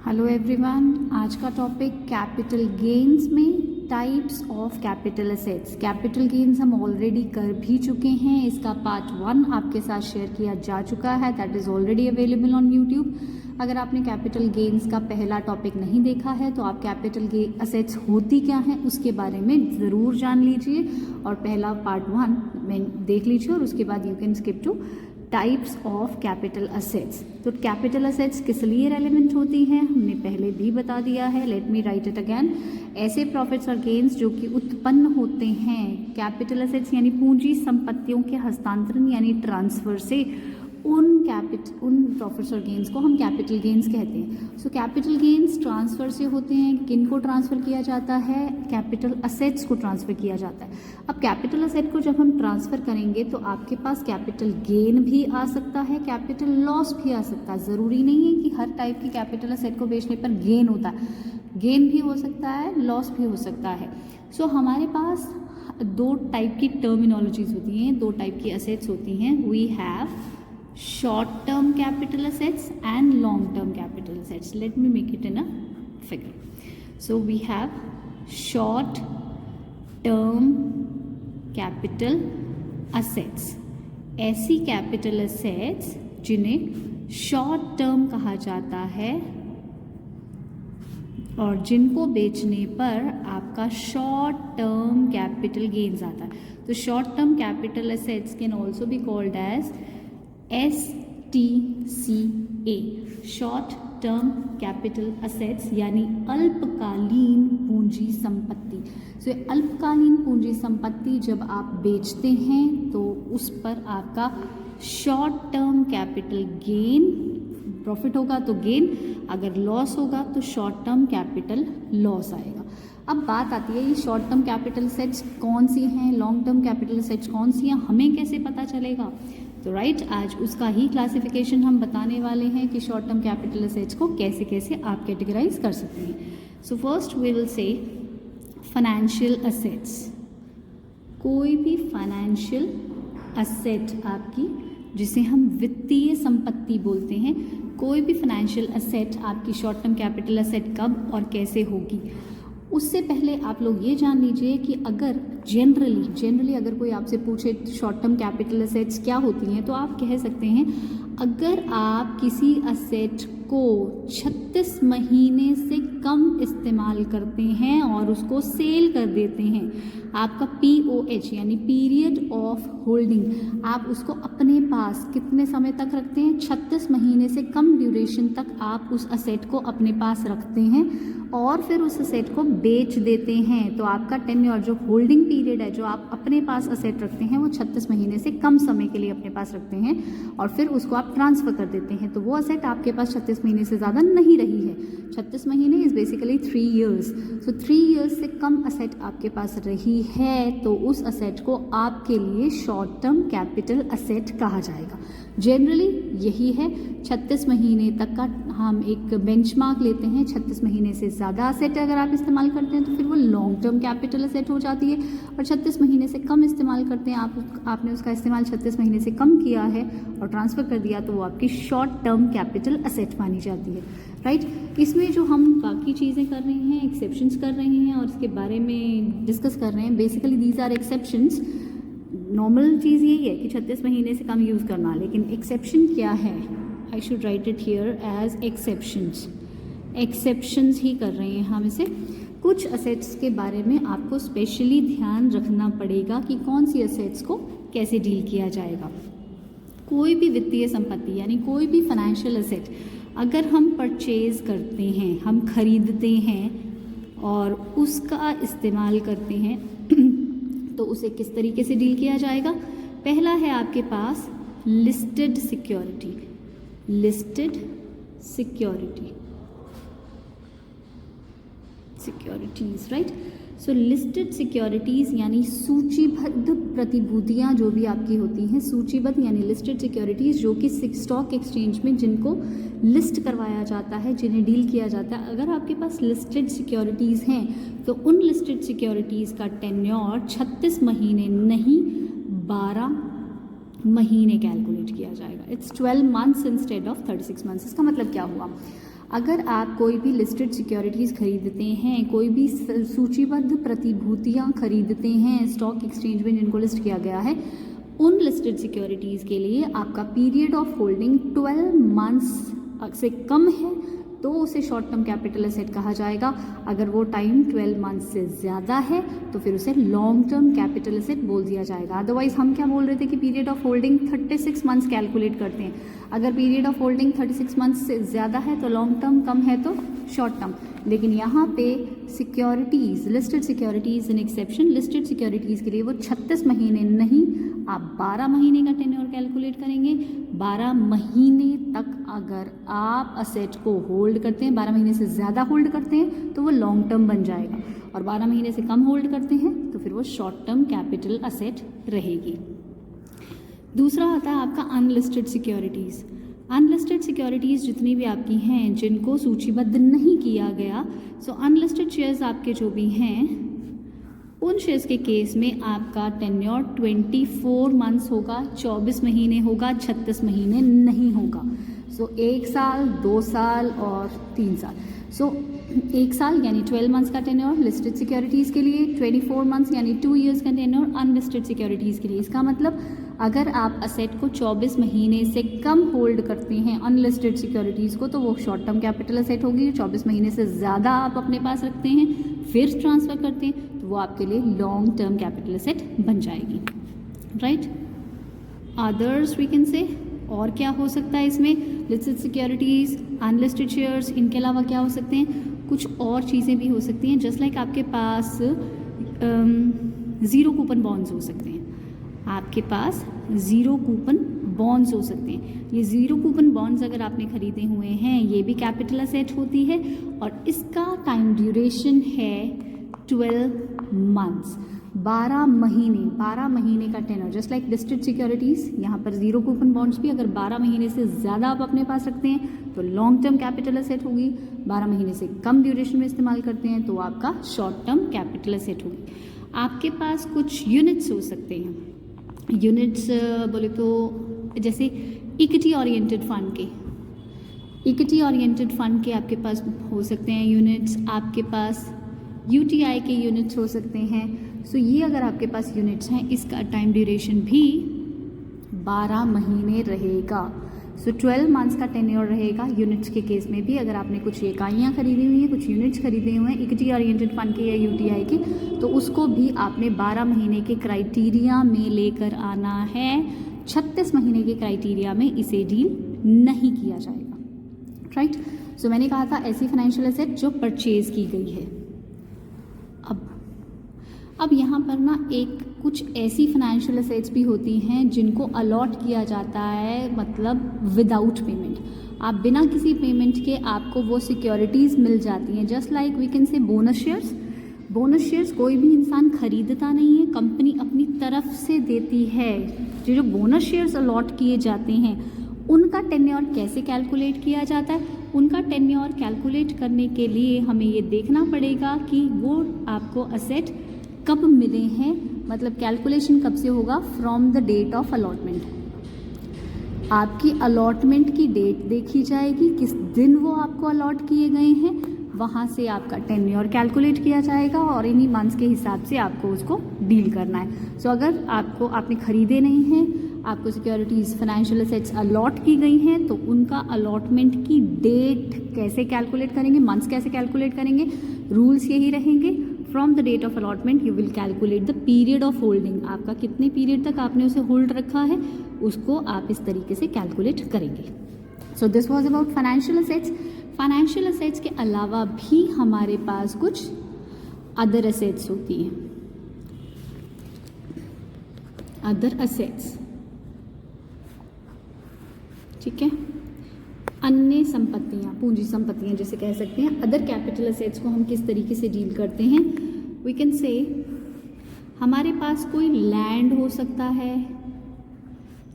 Hello everyone, आज का topic capital gains में types of capital assets. Capital gains हम ऑलरेडी कर भी चुके हैं, इसका पार्ट 1 आपके साथ शेयर किया जा चुका है, that is already available on YouTube. अगर आपने कैपिटल गेन्स का पहला टॉपिक नहीं देखा है तो आप कैपिटल असेट्स होती क्या हैं उसके बारे में ज़रूर जान लीजिए और पहला पार्ट 1 में देख लीजिए और उसके बाद you can skip two types of capital assets. तो कैपिटल असेट्स किस लिए रेलिवेंट होती हैं हमने पहले भी बता दिया है, let me right it again. ऐसे प्रॉफिट्स और गेन्स जो कि उत्पन्न होते हैं कैपिटल असेट्स यानी पूंजी संपत्तियों के हस्तांतरण यानी ट्रांसफर से, उन प्रॉफिट्स और गेन्स को हम कैपिटल गेन्स कहते हैं। सो कैपिटल गेन्स ट्रांसफ़र से होते हैं। किन को ट्रांसफ़र किया जाता है? कैपिटल असेट्स को ट्रांसफ़र किया जाता है। अब कैपिटल असेट को जब हम ट्रांसफ़र करेंगे तो आपके पास कैपिटल गेन भी आ सकता है, कैपिटल लॉस भी आ सकता है। ज़रूरी नहीं है कि हर टाइप की कैपिटल असेट को बेचने पर गेन होता है, गेन भी हो सकता है, लॉस भी हो सकता है। सो हमारे पास दो टाइप की टर्मिनोलॉजीज होती हैं, दो टाइप की असेट्स होती हैं। We have short term capital assets and long term capital assets. Let me make it in a figure. So we have short term capital assets. ऐसी capital assets जिन्हें short term कहा जाता है और जिनको बेचने पर आपका शॉर्ट टर्म कैपिटल गेन्स आता है। तो short term capital assets can also be called as STCA, short term capital assets यानी अल्पकालीन पूंजी संपत्ति। सो अल्पकालीन पूंजी संपत्ति जब आप बेचते हैं तो उस पर आपका short term capital gain, profit होगा तो गेन, अगर लॉस होगा तो शॉर्ट टर्म कैपिटल लॉस आएगा। अब बात आती है ये शॉर्ट टर्म कैपिटल असेट्स कौन सी हैं, लॉन्ग टर्म कैपिटल असेट्स कौन सी हैं, हमें कैसे पता चलेगा? तो राइट, आज उसका ही क्लासिफिकेशन हम बताने वाले हैं कि शॉर्ट टर्म कैपिटल असेट्स को कैसे कैसे आप कैटेगराइज कर सकते हैं। So first we will say financial assets. कोई भी फाइनेंशियल असेट आपकी, जिसे हम वित्तीय संपत्ति बोलते हैं, कोई भी फाइनेंशियल असेट आपकी शॉर्ट टर्म कैपिटल असेट कब और कैसे होगी, उससे पहले आप लोग ये जान लीजिए कि अगर जनरली अगर कोई आपसे पूछे शॉर्ट टर्म कैपिटल असेट्स क्या होती हैं तो आप कह सकते हैं अगर आप किसी असेट को 36 महीने से कम इस्तेमाल करते हैं और उसको सेल कर देते हैं, आपका POH यानी पीरियड ऑफ होल्डिंग, आप उसको अपने पास कितने समय तक रखते हैं? 36 महीने से कम ड्यूरेशन तक आप उस असेट को अपने पास रखते हैं और फिर उस असेट को बेच देते हैं, तो आपका टेन्योर जो होल्डिंग पीरियड है, जो आप अपने पास असेट रखते हैं वो 36 महीने से कम समय के लिए अपने पास रखते हैं और फिर उसको आप ट्रांसफ़र कर देते हैं, तो वो असेट आपके पास 36 महीने से ज़्यादा नहीं रही है। 36 महीने is basically 3 years। So 3 years से कम असेट आपके पास रही है तो उस असेट को आपके लिए शॉर्ट टर्म कैपिटल असेट कहा जाएगा। जनरली यही है, 36 महीने तक का हम एक बेंचमार्क लेते हैं। 36 महीने से ज़्यादा असेट अगर आप इस्तेमाल करते हैं तो फिर वो लॉन्ग टर्म कैपिटल असेट हो जाती है और 36 महीने से कम इस्तेमाल करते हैं, आपने उसका इस्तेमाल 36 महीने से कम किया है और ट्रांसफ़र कर दिया तो वो आपकी शॉर्ट टर्म कैपिटल असेट मानी जाती है। राइट, इसमें जो हम बाकी चीज़ें कर रहे हैं, एक्सेप्शंस कर रहे हैं और इसके बारे में डिस्कस कर रहे हैं, basically these are exceptions. Normal चीज़ यही है कि 36 महीने से कम यूज़ करना, लेकिन एक्सेप्शन क्या है? I should write it here as exceptions. Exceptions ही कर रहे हैं हम इसे। कुछ असेट्स के बारे में आपको स्पेशली ध्यान रखना पड़ेगा कि कौन सी असेट्स को कैसे डील किया जाएगा। कोई भी वित्तीय संपत्ति यानी कोई भी फाइनेंशियल असेट अगर हम परचेज करते हैं, हम खरीदते हैं और उसका इस्तेमाल करते हैं तो उसे किस तरीके से डील किया जाएगा? पहला है आपके पास listed security, listed securities, right. So listed securities यानी सूचीबद्ध प्रतिभूतियाँ जो भी आपकी होती हैं, सूचीबद्ध यानी लिस्टेड सिक्योरिटीज़ जो कि स्टॉक एक्सचेंज में जिनको लिस्ट करवाया जाता है, जिन्हें डील किया जाता है। अगर आपके पास लिस्टेड सिक्योरिटीज़ हैं तो उन लिस्टेड सिक्योरिटीज़ का टेन्योर 36 महीने नहीं 12 महीने कैलकुलेट किया जाएगा। It's 12 months instead of 36 months। इसका मतलब क्या हुआ? अगर आप कोई भी लिस्टेड सिक्योरिटीज़ खरीदते हैं, कोई भी सूचीबद्ध प्रतिभूतियां खरीदते हैं स्टॉक एक्सचेंज में जिनको लिस्ट किया गया है, उन लिस्टेड सिक्योरिटीज़ के लिए आपका पीरियड ऑफ होल्डिंग 12 मंथ्स से कम है तो उसे शॉर्ट टर्म कैपिटल एसेट कहा जाएगा। अगर वो टाइम 12 मंथ्स से ज़्यादा है तो फिर उसे लॉन्ग टर्म कैपिटल एसेट बोल दिया जाएगा। अदरवाइज हम क्या बोल रहे थे कि period of holding 36 months calculate करते हैं। अगर पीरियड ऑफ होल्डिंग 36 मंथ्स से ज़्यादा है तो लॉन्ग टर्म, कम है तो शॉर्ट टर्म। लेकिन यहाँ पे सिक्योरिटीज़, लिस्टेड सिक्योरिटीज़ इन एक्सेप्शन, लिस्टेड सिक्योरिटीज़ के लिए वो 36 महीने नहीं, आप 12 महीने का टेन्योर कैलकुलेट करेंगे। 12 महीने तक अगर आप असेट को होल्ड करते हैं, 12 महीने से ज़्यादा होल्ड करते हैं तो वो लॉन्ग टर्म बन जाएगा, और 12 महीने से कम होल्ड करते हैं तो फिर वो शॉर्ट टर्म कैपिटल असेट रहेगी। दूसरा आता है आपका अनलिस्टेड सिक्योरिटीज़। अनलिस्टेड सिक्योरिटीज़ जितनी भी आपकी हैं जिनको सूचीबद्ध नहीं किया गया, सो अनलिस्टेड शेयर्स आपके जो भी हैं उन शेयर्स के केस में आपका टेन्योर 24 मंथ्स होगा, 24 महीने होगा, 36 महीने नहीं होगा। सो 1 साल, 2 साल और 3 साल। सो 1 साल यानी 12 मंथ्स का टेन्योर लिस्टेड सिक्योरिटीज़ के लिए, 24 मंथ्स यानी 2 ईयर्स का टेन्योर अनलिस्टेड सिक्योरिटीज़ के लिए। इसका मतलब अगर आप असेट को 24 महीने से कम होल्ड करते हैं अनलिस्टेड सिक्योरिटीज़ को तो वो शॉर्ट टर्म कैपिटल असेट होगी। 24 महीने से ज़्यादा आप अपने पास रखते हैं फिर ट्रांसफ़र करते हैं तो वो आपके लिए लॉन्ग टर्म कैपिटल असेट बन जाएगी, राइट। अदर्स वी कैन से, और क्या हो सकता है इसमें, लिस्टेड सिक्योरिटीज़, अनलिस्टेड शेयर्स, इनके अलावा क्या हो सकते हैं, कुछ और चीज़ें भी हो सकती हैं। जस्ट लाइक आपके पास ज़ीरो कूपन बॉन्ड्स हो सकते हैं, आपके पास ज़ीरो कूपन बॉन्ड्स हो सकते हैं। ये ज़ीरो कूपन बॉन्ड्स अगर आपने खरीदे हुए हैं ये भी कैपिटल असेट होती है, और इसका टाइम ड्यूरेशन है 12 मंथ्स, 12 महीने का tenure. Just like listed securities, यहाँ पर ज़ीरो कूपन बॉन्ड्स भी अगर 12 महीने से ज़्यादा आप अपने पास रखते हैं तो लॉन्ग टर्म कैपिटल असेट होगी, 12 महीने से कम ड्यूरेशन में इस्तेमाल करते हैं तो आपका शॉर्ट टर्म कैपिटल असेट होगी। आपके पास कुछ यूनिट्स हो सकते हैं। यूनिट्स बोले तो जैसे इक्विटी ओरिएंटेड फंड के आपके पास हो सकते हैं यूनिट्स, आपके पास यूटीआई के यूनिट्स हो सकते हैं। सो ये अगर आपके पास यूनिट्स हैं इसका टाइम ड्यूरेशन भी 12 महीने रहेगा। सो 12 मंथ्स का टेन्योर रहेगा यूनिट्स के केस में भी। अगर आपने कुछ इकाइयाँ खरीदी हुई हैं, कुछ यूनिट्स खरीदे हुए हैं इक्विटी ओरिएंटेड फंड के या यूटीआई के, तो उसको भी आपने 12 महीने के क्राइटेरिया में लेकर आना है। 36 महीने के क्राइटेरिया में इसे डील नहीं किया जाएगा, राइट। सो मैंने कहा था ऐसी फाइनेंशियल एसेट जो परचेज की गई है। अब यहाँ पर ना कुछ ऐसी फाइनेंशियल एसेट्स भी होती हैं जिनको अलॉट किया जाता है, मतलब विदाउट पेमेंट। आप बिना किसी पेमेंट के आपको वो सिक्योरिटीज़ मिल जाती हैं। Just like we can say bonus shares कोई भी इंसान खरीदता नहीं है, कंपनी अपनी तरफ से देती है। जो बोनस शेयर्स अलॉट किए जाते हैं उनका टेन्योर कैसे कैलकुलेट किया जाता है, उनका टेन्योर कैलकुलेट करने के लिए हमें ये देखना पड़ेगा कि वो आपको असेट कब मिले हैं, मतलब कैलकुलेशन कब से होगा, from the date of allotment. आपकी अलॉटमेंट की डेट देखी जाएगी, किस दिन वो आपको अलॉट किए गए हैं, वहाँ से आपका टेन्योर कैलकुलेट किया जाएगा और इन्हीं मंथ्स के हिसाब से आपको उसको डील करना है। सो अगर आपने खरीदे नहीं हैं, आपको सिक्योरिटीज़ फाइनेंशियल एसेट्स अलॉट की गई हैं, तो उनका अलॉटमेंट की डेट कैसे कैलकुलेट करेंगे, मंथ्स कैसे कैलकुलेट करेंगे, रूल्स यही रहेंगे। From the date of allotment you will calculate the period of holding. आपका कितने पीरियड तक आपने उसे होल्ड रखा है उसको आप इस तरीके से कैलकुलेट करेंगे। So this was about financial assets. Financial assets के अलावा भी हमारे पास कुछ अदर एसेट्स होती हैं। अदर एसेट्स, ठीक है, अन्य संपत्तियां, पूंजी संपत्तियां जैसे कह सकते हैं। अदर कैपिटल एसेट्स को हम किस तरीके से डील करते हैं, वी कैन से हमारे पास कोई लैंड हो सकता है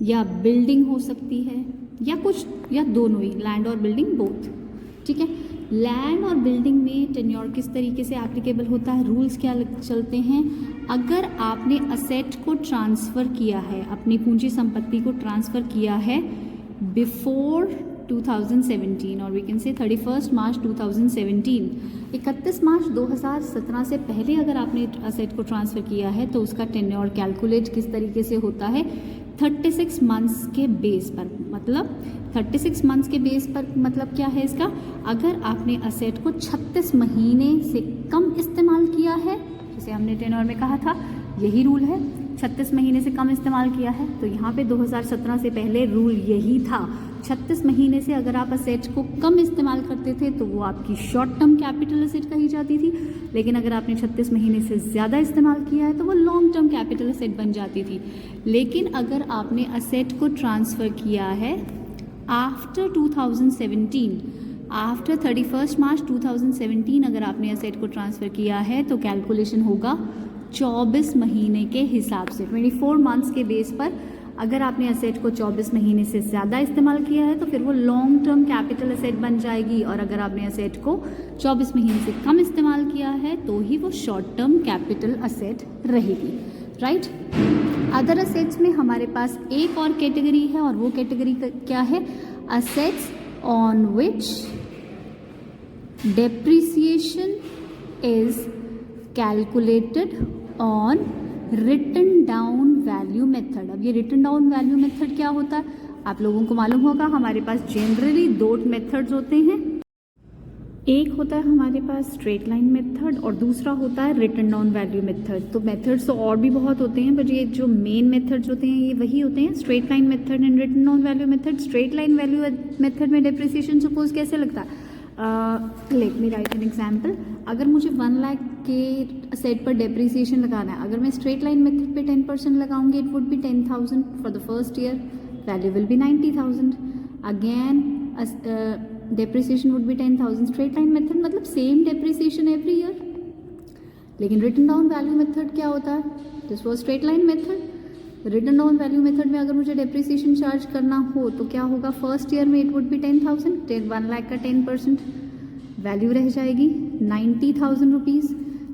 या बिल्डिंग हो सकती है या कुछ या दोनों ही, लैंड और बिल्डिंग बोथ, ठीक है। लैंड और बिल्डिंग में टेन्योर किस तरीके से एप्लीकेबल होता है, रूल्स क्या चलते हैं। अगर आपने असेट को ट्रांसफ़र किया है, अपनी पूंजी संपत्ति को ट्रांसफ़र किया है बिफोर 2017 और वी कैन से 31 मार्च 2017। 31 मार्च 2017 से पहले अगर आपने असेट को ट्रांसफ़र किया है तो उसका टेन्योर कैलकुलेट किस तरीके से होता है, 36 मंथ्स के बेस पर। मतलब 36 मंथ्स के बेस पर मतलब क्या है इसका, अगर आपने असेट को 36 महीने से कम इस्तेमाल किया है, जैसे हमने टेन्योर में कहा था यही रूल है, 36 महीने से कम इस्तेमाल किया है, तो यहाँ पे 2017 से पहले रूल यही था। 36 महीने से अगर आप असेट को कम इस्तेमाल करते थे तो वो आपकी शॉर्ट टर्म कैपिटल असेट कही जाती थी, लेकिन अगर आपने 36 महीने से ज़्यादा इस्तेमाल किया है तो वो लॉन्ग टर्म कैपिटल असेट बन जाती थी। लेकिन अगर आपने असेट को ट्रांसफ़र किया है आफ्टर 2017, आफ्टर 31 मार्च 2017 अगर आपने असेट को ट्रांसफ़र किया है तो कैलकुलेशन होगा 24 महीने के हिसाब से, 24 मंथ्स के बेस पर। अगर आपने असेट को 24 महीने से ज़्यादा इस्तेमाल किया है तो फिर वो लॉन्ग टर्म कैपिटल असेट बन जाएगी, और अगर आपने असेट को 24 महीने से कम इस्तेमाल किया है तो ही वो शॉर्ट टर्म कैपिटल असेट रहेगी, राइट। अदर असेट्स में हमारे पास एक और कैटेगरी है, और वो कैटेगरी क्या है, assets on which depreciation is calculated on written down value method. अब ये रिटन डाउन वैल्यू मेथड क्या होता है आप लोगों को मालूम होगा। हमारे पास जनरली दो मेथड्स होते हैं, एक होता है हमारे पास स्ट्रेट लाइन मेथड और दूसरा होता है रिटन डाउन वैल्यू मेथड। तो मेथड्स तो और भी बहुत होते हैं, बट ये जो मेन मेथड्स होते हैं ये वही होते हैं, straight line method and written down value method. Straight line value method में डेप्रिसिएशन सपोज कैसे लगता है, let me write an example. अगर मुझे 1 लाख के सेट पर डेप्रिसिएशन लगाना है, अगर मैं स्ट्रेट लाइन मेथड पे 10% लगाऊंगी, it would be 10,000 for the first year, value will be 90,000। Again depreciation would be 10,000। Straight line method मतलब सेम डेप्रिसिएशन एवरी ईयर। लेकिन रिटन डाउन वैल्यू मेथड क्या होता है, this was straight line method. Written down value method में अगर मुझे depreciation charge करना हो तो क्या होगा, फर्स्ट ईयर में इट वुड बी 10,000, 1 लाख का 10% वैल्यू रह जाएगी 90,000 रुपीज़।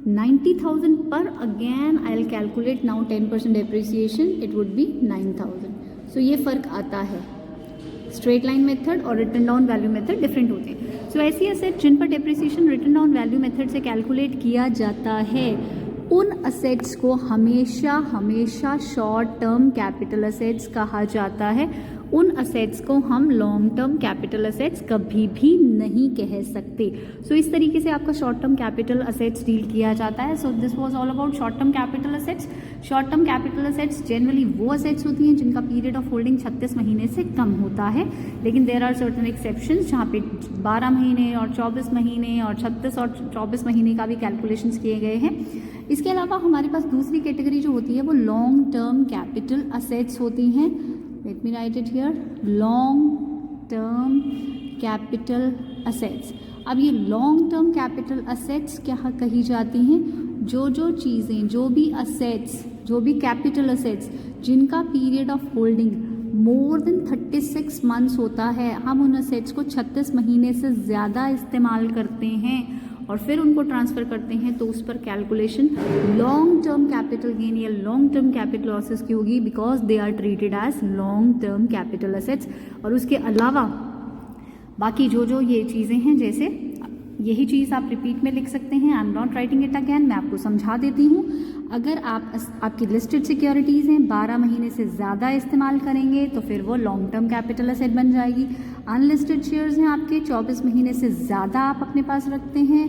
90,000 पर again I will calculate now 10% depreciation, it would be 9,000। So ये फ़र्क आता है, स्ट्रेट लाइन मेथड और written down value method different होते हैं। सो ऐसी असेट जिन पर depreciation written down value method से कैलकुलेट किया जाता है उन असेट्स को हमेशा हमेशा शॉर्ट टर्म कैपिटल असेट्स कहा जाता है। उन असेट्स को हम लॉन्ग टर्म कैपिटल असेट्स कभी भी नहीं कह सकते। सो इस तरीके से आपका short term capital assets deal किया जाता है। So this was all about short term capital assets. Short term capital assets generally वो असेट्स होती हैं जिनका पीरियड ऑफ होल्डिंग 36 महीने से कम होता है, लेकिन देयर आर सर्टन एक्सेप्शंस जहाँ पे 12 महीने और 24 महीने और 36 और 24 महीने का भी कैलकुलेशंस किए गए हैं। इसके अलावा हमारे पास दूसरी कैटेगरी जो होती है वो लॉन्ग टर्म कैपिटल असेट्स होती हैं। Late me right it here, long term capital assets. अब ये लॉन्ग टर्म कैपिटल असेट्स क्या कही जाती हैं, जो चीज़ें, जो भी असेट्स, जो भी कैपिटल असेट्स जिनका period of holding more than 36 months होता है, हम उन असेट्स को 36 महीने से ज़्यादा इस्तेमाल करते हैं और फिर उनको ट्रांसफ़र करते हैं, तो उस पर calculation long term capital gain या लॉन्ग टर्म कैपिटल लॉसेस की होगी, because they are treated as long term capital assets. और उसके अलावा बाकी जो ये चीज़ें हैं, जैसे यही चीज़ आप रिपीट में लिख सकते हैं, I am not writing it again, मैं आपको समझा देती हूँ। अगर आपकी लिस्टेड सिक्योरिटीज़ हैं 12 महीने से ज़्यादा इस्तेमाल करेंगे तो फिर वो लॉन्ग टर्म कैपिटल असेट बन जाएगी। अनलिस्टेड शेयर्स हैं आपके 24 महीने से ज़्यादा आप अपने पास रखते हैं,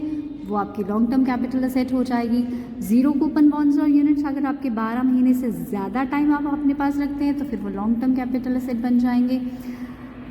वो आपकी लॉन्ग टर्म कैपिटल असेट हो जाएगी। जीरो कूपन बॉन्ड्स और यूनिट्स अगर आपके 12 महीने से ज़्यादा टाइम आप अपने पास रखते हैं तो फिर वो लॉन्ग टर्म कैपिटल असेट बन जाएंगे।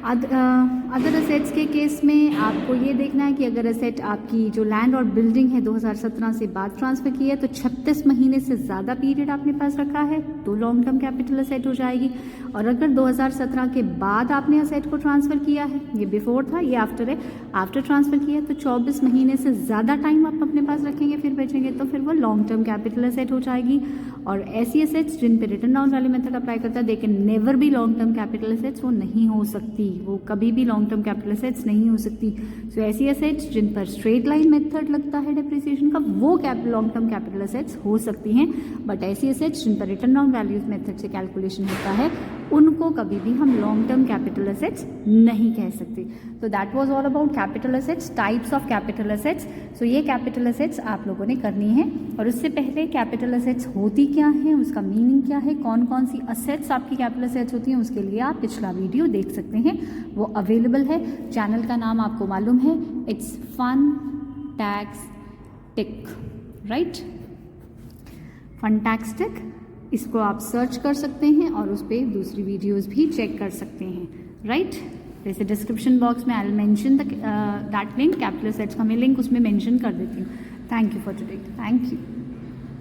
अदर असेट्स के केस में आपको ये देखना है कि अगर असेट आपकी जो लैंड और बिल्डिंग है 2017 से बाद ट्रांसफ़र की है तो 36 महीने से ज़्यादा पीरियड आपने पास रखा है तो लॉन्ग टर्म कैपिटल असेट हो जाएगी। और अगर 2017 के बाद आपने असेट को ट्रांसफ़र किया है, ये बिफोर था, ये आफ्टर है, आफ्टर ट्रांसफ़र किया तो 24 महीने से ज़्यादा टाइम आप अपने पास रखेंगे फिर बेचेंगे तो फिर वो लॉन्ग टर्म कैपिटल असेट हो जाएगी। और ऐसी असेट्स जिन पर रिटर्न डाउन वाली मेथड अप्लाई करता है दे कैन नेवर भी लॉन्ग टर्म कैपिटल असेट्स, वो नहीं हो सकती, वो कभी भी लॉन्ग टर्म कैपिटल असेट्स नहीं हो सकती। सो ऐसी असेट्स जिन पर स्ट्रेट लाइन मेथड लगता है डेप्रिसिएशन का वो लॉन्ग टर्म कैपिटल असेट्स हो सकती हैं, बट ऐसी असेट्स जिन पर रिटर्न डाउन वैल्यूज मेथड से कैलकुलेशन होता है उनको कभी भी हम लॉन्ग टर्म कैपिटल एसेट्स नहीं कह सकते। तो that was all about capital assets, types of capital assets. So ये कैपिटल एसेट्स आप लोगों ने करनी है। और उससे पहले कैपिटल एसेट्स होती क्या है, उसका मीनिंग क्या है, कौन कौन सी असेट्स आपकी कैपिटल एसेट्स होती हैं, उसके लिए आप पिछला वीडियो देख सकते हैं, वो अवेलेबल है। चैनल का नाम आपको मालूम है, इट्स फनटैक्सटिक, राइट, फनटैक्सटिक। इसको आप सर्च कर सकते हैं और उस पर दूसरी वीडियोस भी चेक कर सकते हैं, राइट। जैसे डिस्क्रिप्शन बॉक्स में I will mention that link, capital assets का मैं लिंक उसमें मेंशन कर देती हूँ। Thank you for today, thank you.